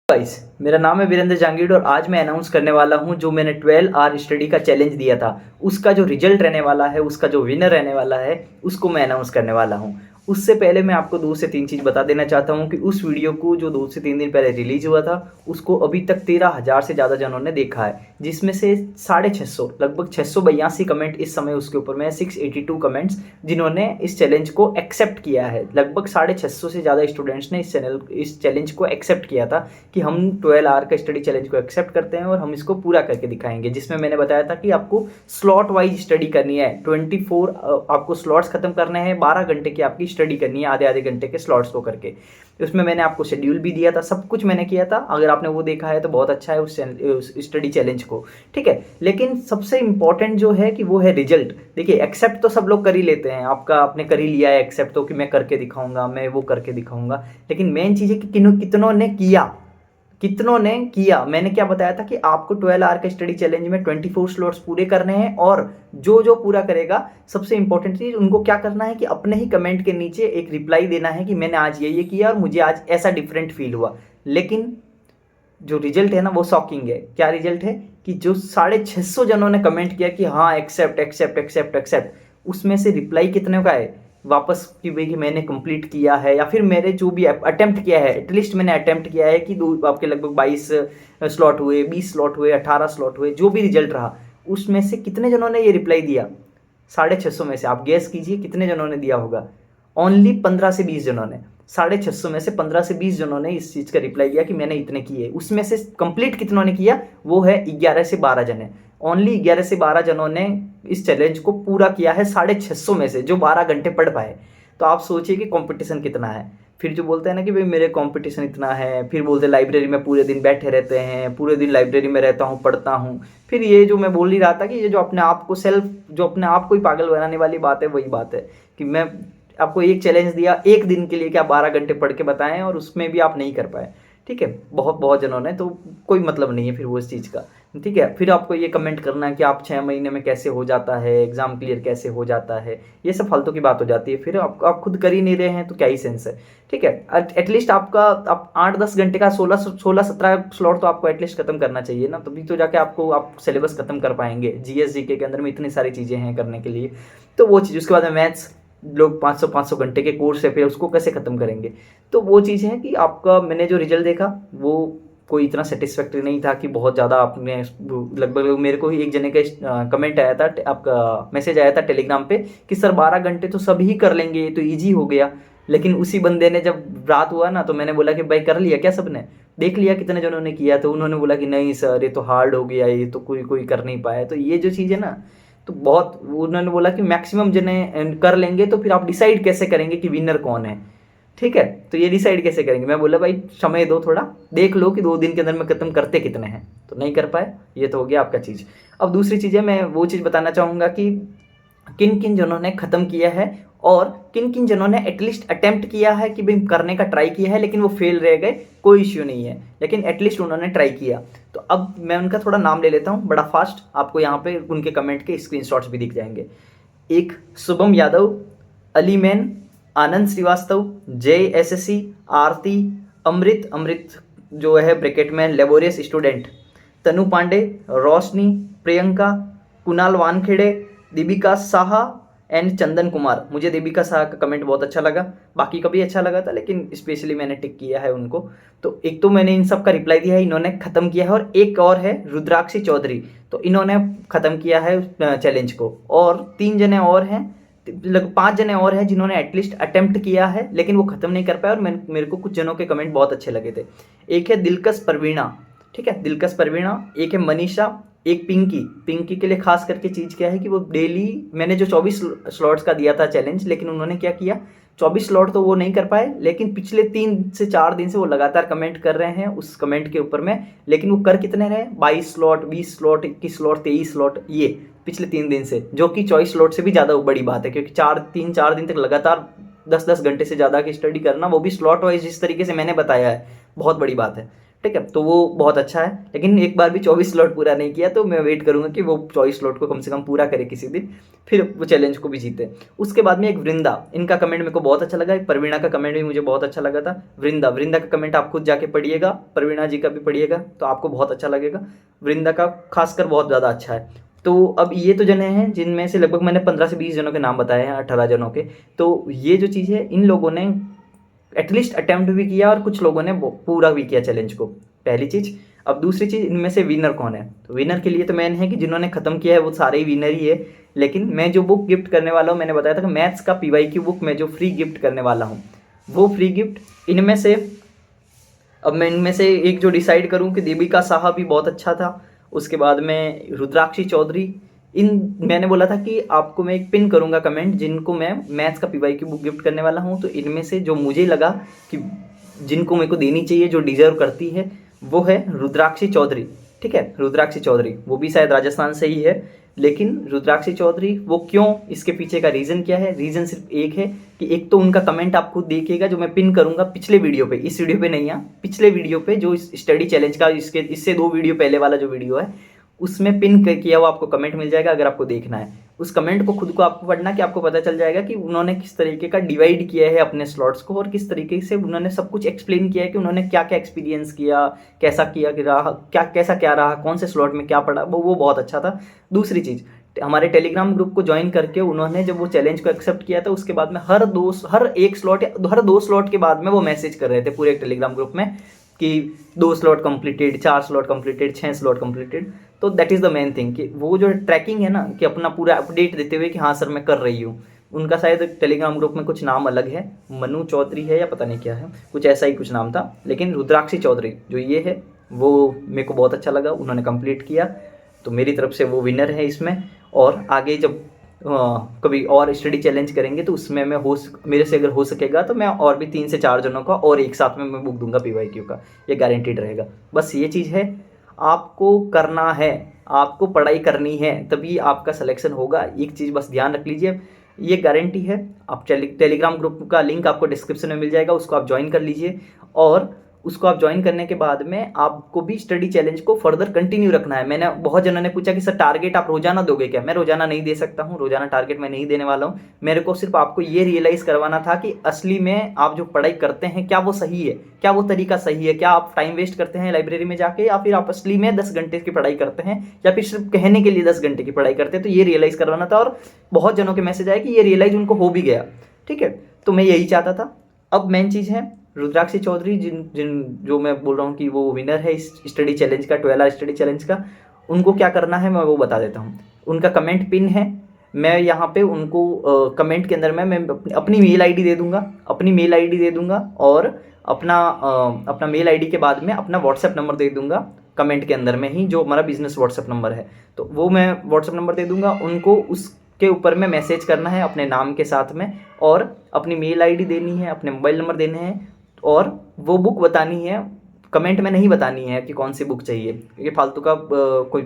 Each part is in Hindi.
गाइस, मेरा नाम है वीरेंद्र जांगीड़ और आज मैं अनाउंस करने वाला हूं जो मैंने 12 आवर स्टडी का चैलेंज दिया था उसका जो रिजल्ट रहने वाला है, उसका जो विनर रहने वाला है, उसको मैं अनाउंस करने वाला हूं। उससे पहले मैं आपको 2 से 3 चीज़ बता देना चाहता हूं कि उस वीडियो को जो 2 से 3 दिन पहले रिलीज हुआ था उसको अभी तक 13,000 से ज़्यादा जनों ने देखा है, जिसमें से 650 लगभग 682 कमेंट इस समय उसके ऊपर में 682 कमेंट्स जिन्होंने इस चैलेंज को एक्सेप्ट किया है। लगभग 650 से ज़्यादा स्टूडेंट्स ने इस चैलेंज को एक्सेप्ट किया था कि हम 12 आवर का स्टडी चैलेंज को एक्सेप्ट करते हैं और हम इसको पूरा करके दिखाएंगे, जिसमें मैंने बताया था कि आपको स्लॉट वाइज स्टडी करनी है। 24 आपको स्लॉट्स खत्म करने हैं, 12 घंटे की आपकी स्टडी करनी है, आधे आधे घंटे के स्लॉट्स को करके। उसमें मैंने आपको शेड्यूल भी दिया था, सब कुछ मैंने किया था। अगर आपने वो देखा है तो बहुत अच्छा है उस स्टडी चैलेंज को, ठीक है। लेकिन सबसे इंपॉर्टेंट जो है कि वो है रिजल्ट। देखिए, एक्सेप्ट तो सब लोग कर ही लेते हैं, आपने कर ही लिया है एक्सेप्ट, तो कि मैं करके दिखाऊंगा, मैं वो करके दिखाऊंगा। लेकिन मेन चीज़ है कि कितनों ने किया, कितनों ने किया। मैंने क्या बताया था कि आपको 12 आवर का स्टडी चैलेंज में 24 स्लॉट्स पूरे करने हैं और जो जो पूरा करेगा, सबसे इंपॉर्टेंट चीज उनको क्या करना है कि अपने ही कमेंट के नीचे एक रिप्लाई देना है कि मैंने आज ये किया और मुझे आज ऐसा डिफरेंट फील हुआ। लेकिन जो रिजल्ट है ना वो शॉकिंग है। क्या रिजल्ट है कि जो 650 जनों ने कमेंट किया कि हाँ एक्सेप्ट एक्सेप्ट एक्सेप्ट एक्सेप्ट, उसमें से रिप्लाई कितने का है वापस कि भाई कि मैंने कंप्लीट किया है, या फिर मेरे जो भी अटेम्प्ट किया है, एटलीस्ट मैंने अटेम्प्ट किया है कि आपके लगभग 22 स्लॉट हुए, 20 स्लॉट हुए, 18 स्लॉट हुए, जो भी रिजल्ट रहा, उसमें से कितने जनों ने ये रिप्लाई दिया? 650 में से आप गेस कीजिए कितने जनों ने दिया होगा। ओनली 15 से 20 जनों ने, 650 में से 15 से 20 जनों ने इस चीज़ का रिप्लाई किया कि मैंने इतने किए। उसमें से कंप्लीट कितनों ने किया? वो है 11 से 12 जने। ओनली 11 से 12 जनों ने इस चैलेंज को पूरा किया है 650 में से, जो 12 घंटे पढ़ पाए। तो आप सोचिए कि कंपटीशन कितना है। फिर जो बोलते हैं ना कि भाई मेरे कंपटीशन इतना है, फिर बोलते हैं लाइब्रेरी में पूरे दिन बैठे रहते हैं, पूरे दिन लाइब्रेरी में रहता हूँ, पढ़ता हूँ। फिर ये जो मैं बोल ही रहा था कि ये जो अपने आप को जो अपने आप को ही पागल बनाने वाली बात है, वही बात है कि मैं आपको एक चैलेंज दिया एक दिन के लिए कि आप 12 घंटे पढ़ के बताएं और उसमें भी आप नहीं कर पाए, ठीक है। बहुत जनों ने, तो कोई मतलब नहीं है फिर वो इस चीज़ का, ठीक है। फिर आपको ये कमेंट करना है कि आप 6 महीने में कैसे हो जाता है, एग्जाम क्लियर कैसे हो जाता है, ये सब फालतू की बात हो जाती है। फिर आप खुद कर ही नहीं रहे हैं तो क्या ही सेंस है, ठीक है। एटलीस्ट आप 8-10 घंटे का 16-17 स्लॉट तो आपको एटलीस्ट खत्म करना चाहिए ना, तभी तो जाके आप सिलेबस खत्म कर पाएंगे। जीएस जीके के अंदर में इतनी सारी चीज़ें हैं करने के लिए, तो वो चीज़। उसके बाद में मैथ्स, लोग 500 घंटे के कोर्स है, फिर उसको कैसे ख़त्म करेंगे? तो वो चीज़ है कि आपका मैंने जो रिजल्ट देखा वो कोई इतना सेटिस्फैक्ट्री नहीं था कि बहुत ज़्यादा आपने, लगभग मेरे को ही एक जने का कमेंट आया था, आपका मैसेज आया था टेलीग्राम पे कि सर 12 घंटे तो सभी ही कर लेंगे, ये तो ईजी हो गया। लेकिन उसी बंदे ने जब रात हुआ ना, तो मैंने बोला कि भाई कर लिया क्या सबने? देख लिया कितने जनों ने किया? तो उन्होंने बोला कि नहीं सर ये तो हार्ड हो गया, ये तो कोई कोई कर नहीं पाया। तो ये जो चीज़ है ना, तो बहुत उन्होंने बोला कि मैक्सिमम जने कर लेंगे, तो फिर आप डिसाइड कैसे करेंगे कि विनर कौन है, ठीक है। तो ये डिसाइड कैसे करेंगे? मैं बोला भाई समय दो, थोड़ा देख लो कि 2 दिन के अंदर में खत्म करते कितने हैं। तो नहीं कर पाए, ये तो हो गया आपका चीज़। अब दूसरी चीज़ है, मैं वो चीज़ बताना चाहूँगा कि किन किन जनों ने ख़त्म किया है और किन किन जनों ने एटलीस्ट अटेम्प्ट किया है कि भाई करने का ट्राई किया है, लेकिन वो फेल रह गए। कोई इश्यू नहीं है, लेकिन एटलीस्ट उन्होंने ट्राई किया। तो अब मैं उनका थोड़ा नाम ले लेता हूँ बड़ा फास्ट, आपको यहाँ पे उनके कमेंट के स्क्रीनशॉट्स भी दिख जाएंगे। एक शुभम यादव, अली मैन, आनंद श्रीवास्तव, जय एसएससी, आरती, अमृत जो है ब्रैकेट में laborious student, Tanu Pandey, Roshni, Priyanka, Kunal Wankhede, Deepika Saha and Chandan Kumar. मुझे दीपिका साहा का कमेंट बहुत अच्छा लगा, बाकी का भी अच्छा लगा था, लेकिन स्पेशली मैंने टिक किया है उनको। तो एक तो मैंने इन सब का रिप्लाई दिया है, इन्होंने ख़त्म किया है। और एक और है रुद्राक्षी चौधरी, तो इन्होंने ख़त्म किया है चैलेंज को। और 3 जने और हैं, लगभग 5 जने और हैं जिन्होंने एटलीस्ट अटेम्प्ट किया है, लेकिन वो ख़त्म नहीं कर पाए। और मेरे को कुछ जनों के कमेंट बहुत अच्छे लगे थे। एक है दिलकश परवीना, ठीक है, दिलकश परवीना। एक है मनीषा, एक पिंकी के लिए खास करके चीज़ क्या है कि वो डेली, मैंने जो 24 स्लॉट्स का दिया था चैलेंज, लेकिन उन्होंने क्या किया, 24 स्लॉट तो वो नहीं कर पाए, लेकिन पिछले 3 से 4 दिन से वो लगातार कमेंट कर रहे हैं उस कमेंट के ऊपर में। लेकिन वो कर कितने रहे? 22 स्लॉट, 20 स्लॉट, 21 स्लॉट, 23 स्लॉट, ये पिछले 3 दिन से, जो कि 24 स्लॉट से भी ज़्यादा बड़ी बात है। क्योंकि 4 दिन तक लगातार 10-10 घंटे से ज़्यादा की स्टडी करना, वो भी स्लॉट वाइज जिस तरीके से मैंने बताया है, बहुत बड़ी बात है, ठीक है, तो वो बहुत अच्छा है। लेकिन एक बार भी 24 स्लॉट पूरा नहीं किया, तो मैं वेट करूँगा कि वो 24 स्लॉट को कम से कम पूरा करे किसी दिन, फिर वो चैलेंज को भी जीते। उसके बाद में एक वृंदा, इनका कमेंट मेरे को बहुत अच्छा लगा। एक प्रवीणा का कमेंट भी मुझे बहुत अच्छा लगा था। वृंदा का कमेंट आप खुद जाके पढ़िएगा, प्रवीणा जी का भी पढ़िएगा, तो आपको बहुत अच्छा लगेगा। वृंदा का खासकर बहुत ज़्यादा अच्छा है। तो अब ये तो जने हैं जिनमें से लगभग मैंने 15 से 20 जनों के नाम बताए हैं, 18 जनों के। तो ये जो चीज़ है, इन लोगों ने एटलीस्ट अटेम्प्ट भी किया और कुछ लोगों ने पूरा भी किया चैलेंज को, पहली चीज़। अब दूसरी चीज़, इनमें से विनर कौन है? तो विनर के लिए तो मेन है कि जिन्होंने ख़त्म किया है वो सारे ही विनर ही है। लेकिन मैं जो बुक गिफ्ट करने वाला हूँ, मैंने बताया था कि मैथ्स का PYQ बुक मैं जो फ्री गिफ्ट करने वाला हूँ, वो फ्री गिफ्ट इनमें से, अब मैं इनमें से एक जो डिसाइड करूँ कि देविका साहा भी बहुत अच्छा था, उसके बाद में रुद्राक्षी चौधरी, इन मैंने बोला था कि आपको मैं एक पिन करूँगा कमेंट जिनको मैं मैथ्स का PYQ बुक गिफ्ट करने वाला हूँ। तो इनमें से जो मुझे लगा कि जिनको मेरे को देनी चाहिए, जो डिजर्व करती है, वो है रुद्राक्षी चौधरी। ठीक है, रुद्राक्षी चौधरी, वो भी शायद राजस्थान से ही है। लेकिन रुद्राक्षी चौधरी वो क्यों, इसके पीछे का रीज़न क्या है? रीज़न सिर्फ एक है कि एक तो उनका कमेंट आप खुद देखिएगा जो मैं पिन करूंगा पिछले वीडियो पे, इस वीडियो पे नहीं है, पिछले वीडियो पे जो स्टडी चैलेंज का इससे 2 वीडियो पहले वाला जो वीडियो है उसमें पिन किया हुआ आपको कमेंट मिल जाएगा। अगर आपको देखना है उस कमेंट को खुद को आपको पढ़ना, कि आपको पता चल जाएगा कि उन्होंने किस तरीके का डिवाइड किया है अपने स्लॉट्स को, और किस तरीके से उन्होंने सब कुछ एक्सप्लेन किया है कि उन्होंने क्या क्या एक्सपीरियंस किया, कैसा किया कि रहा, क्या रहा, कौन से स्लॉट में क्या पढ़ा, वो बहुत अच्छा था। दूसरी चीज़, हमारे टेलीग्राम ग्रुप को ज्वाइन करके उन्होंने जब वो चैलेंज को एक्सेप्ट किया था, उसके बाद में हर 2 स्लॉट के बाद में वो मैसेज कर रहे थे पूरे टेलीग्राम ग्रुप में कि 2 slot completed, 4 slot completed, 6 slot completed. तो that is the main thing कि वो जो ट्रैकिंग है ना, कि अपना पूरा अपडेट देते हुए कि हाँ सर मैं कर रही हूँ। उनका शायद टेलीग्राम ग्रुप में कुछ नाम अलग है, मनु चौधरी है या पता नहीं क्या है, कुछ ऐसा ही कुछ नाम था। लेकिन रुद्राक्षी चौधरी जो ये है, वो मेरे को बहुत अच्छा लगा, उन्होंने कंप्लीट किया, तो मेरी तरफ से वो विनर है इसमें। और आगे जब कभी और स्टडी चैलेंज करेंगे तो उसमें मैं मेरे से अगर हो सकेगा तो मैं और भी 3 से 4 जनों का और एक साथ में मैं बुक दूंगा PYQ का, ये गारंटीड रहेगा। बस ये चीज़ है, आपको करना है, आपको पढ़ाई करनी है, तभी आपका सिलेक्शन होगा। एक चीज़ बस ध्यान रख लीजिए, ये गारंटी है। आप टेलीग्राम ग्रुप का लिंक आपको डिस्क्रिप्शन में मिल जाएगा, उसको आप ज्वाइन कर लीजिए। और उसको आप ज्वाइन करने के बाद में आपको भी स्टडी चैलेंज को फर्दर कंटिन्यू रखना है। मैंने बहुत जनों ने पूछा कि सर टारगेट आप रोजाना दोगे क्या? मैं रोजाना नहीं दे सकता हूँ, रोजाना टारगेट मैं नहीं देने वाला हूँ। मेरे को सिर्फ आपको ये रियलाइज़ करवाना था कि असली में आप जो पढ़ाई करते हैं क्या वो सही है, क्या वो तरीका सही है, क्या आप टाइम वेस्ट करते हैं लाइब्रेरी में जाके, या फिर आप असली में 10 घंटे की पढ़ाई करते हैं, या फिर सिर्फ कहने के लिए 10 घंटे की पढ़ाई करते हैं। तो ये रियलाइज़ करवाना था, और बहुत जनों के मैसेज आए कि ये रियलाइज़ उनको हो भी गया। ठीक है, तो मैं यही चाहता था। अब मेन चीज़ है, रुद्राक्षी चौधरी जो मैं बोल रहा हूँ कि वो विनर है इस स्टडी चैलेंज का, 12 आवर स्टडी चैलेंज का, उनको क्या करना है मैं वो बता देता हूँ। उनका कमेंट पिन है, मैं यहाँ पे उनको कमेंट के अंदर मैं अपनी मेल आईडी दे दूंगा, और अपना मेल आईडी के बाद में अपना व्हाट्सएप नंबर दे दूंगा कमेंट के अंदर में ही, जो हमारा बिजनेस व्हाट्सएप नंबर है। तो वो मैं व्हाट्सएप नंबर दे दूंगा उनको, उसके ऊपर में मैसेज करना है अपने नाम के साथ में, और अपनी मेल आईडी देनी है, अपने मोबाइल नंबर देने हैं, और वो बुक बतानी है। कमेंट में नहीं बतानी है कि कौन सी बुक चाहिए, ये फालतू का कोई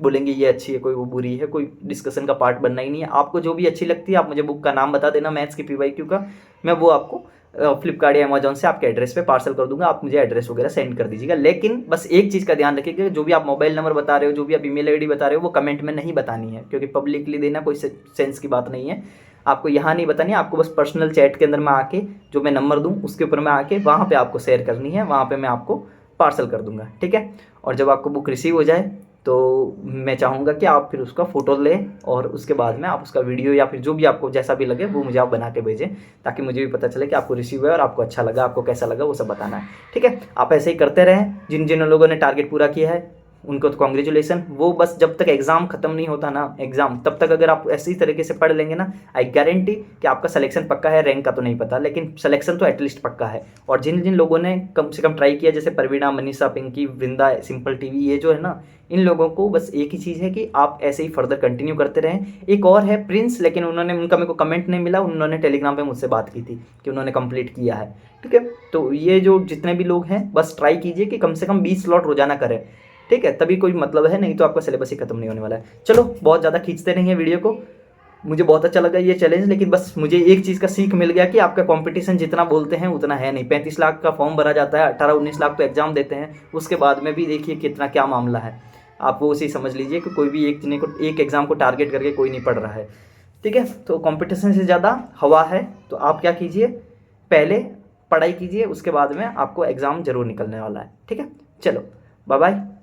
बोलेंगे ये अच्छी है, कोई वो बुरी है, कोई डिस्कशन का पार्ट बनना ही नहीं है। आपको जो भी अच्छी लगती है आप मुझे बुक का नाम बता देना, मैथ्स की PYQ का, मैं वो आपको फ्लिपकार्ट या अमेजोन से आपके एड्रेस पे पार्सल कर दूंगा। आप मुझे एड्रेस वगैरह सेंड कर दीजिएगा। लेकिन बस एक चीज़ का ध्यान रखिएगा, जो भी आप मोबाइल नंबर बता रहे हो, जो भी आप ईमेल आईडी बता रहे हो, वो कमेंट में नहीं बतानी है, क्योंकि पब्लिकली देना कोई सेंस की बात नहीं है। आपको यहाँ नहीं बतानी है, आपको बस पर्सनल चैट के अंदर में आके जो मैं नंबर दूँ उसके ऊपर में आके वहाँ पे आपको शेयर करनी है, वहाँ पे मैं आपको पार्सल कर दूंगा। ठीक है, और जब आपको बुक रिसीव हो जाए तो मैं चाहूँगा कि आप फिर उसका फ़ोटो लें, और उसके बाद में आप उसका वीडियो या फिर जो भी आपको जैसा भी लगे वो मुझे आप बना के भेजें, ताकि मुझे भी पता चले कि आपको रिसीव है और आपको अच्छा लगा, आपको कैसा लगा, वो सब बताना है। ठीक है, आप ऐसे ही करते रहें। जिन जिन लोगों ने टारगेट पूरा किया है उनको तो कॉन्ग्रेचुलेसन। वो बस जब तक एग्ज़ाम खत्म नहीं होता ना, एग्ज़ाम तब तक अगर आप ऐसी तरीके से पढ़ लेंगे ना, आई गारंटी कि आपका सिलेक्शन पक्का है। रैंक का तो नहीं पता, लेकिन सिलेक्शन तो एटलीस्ट पक्का है। और जिन जिन लोगों ने कम से कम ट्राई किया, जैसे प्रवीणा, मनीषा, पिंकी, वृंदा, सिंपल टीवी, ये जो है ना, इन लोगों को बस एक ही चीज़ है कि आप ऐसे ही फर्दर कंटिन्यू करते रहें। एक और है प्रिंस, लेकिन उनका मेरे को कमेंट नहीं मिला। उन्होंने टेलीग्राम पे मुझसे बात की थी कि उन्होंने कंप्लीट किया है। ठीक है, तो ये जो जितने भी लोग हैं बस ट्राई कीजिए कि कम से कम 20 स्लॉट रोजाना करें। ठीक है, तभी कोई मतलब है, नहीं तो आपका सिलेबस ही खत्म नहीं होने वाला है। चलो, बहुत ज़्यादा खींचते नहीं है वीडियो को, मुझे बहुत अच्छा लगा ये चैलेंज, लेकिन बस मुझे एक चीज़ का सीख मिल गया कि आपका कंपटीशन जितना बोलते हैं उतना है नहीं। 35 लाख का फॉर्म भरा जाता है, 18-19 लाख तो एग्ज़ाम देते हैं, उसके बाद में भी देखिए कितना क्या मामला है। आप वो उसी समझ लीजिए कि कोई भी एक जने को एक एग्ज़ाम को टारगेट करके कोई नहीं पढ़ रहा है। ठीक है, तो कंपटीशन से ज़्यादा हवा है, तो आप क्या कीजिए, पहले पढ़ाई कीजिए, उसके बाद में आपको एग्ज़ाम ज़रूर निकलने वाला है। ठीक है, चलो बाय बाय।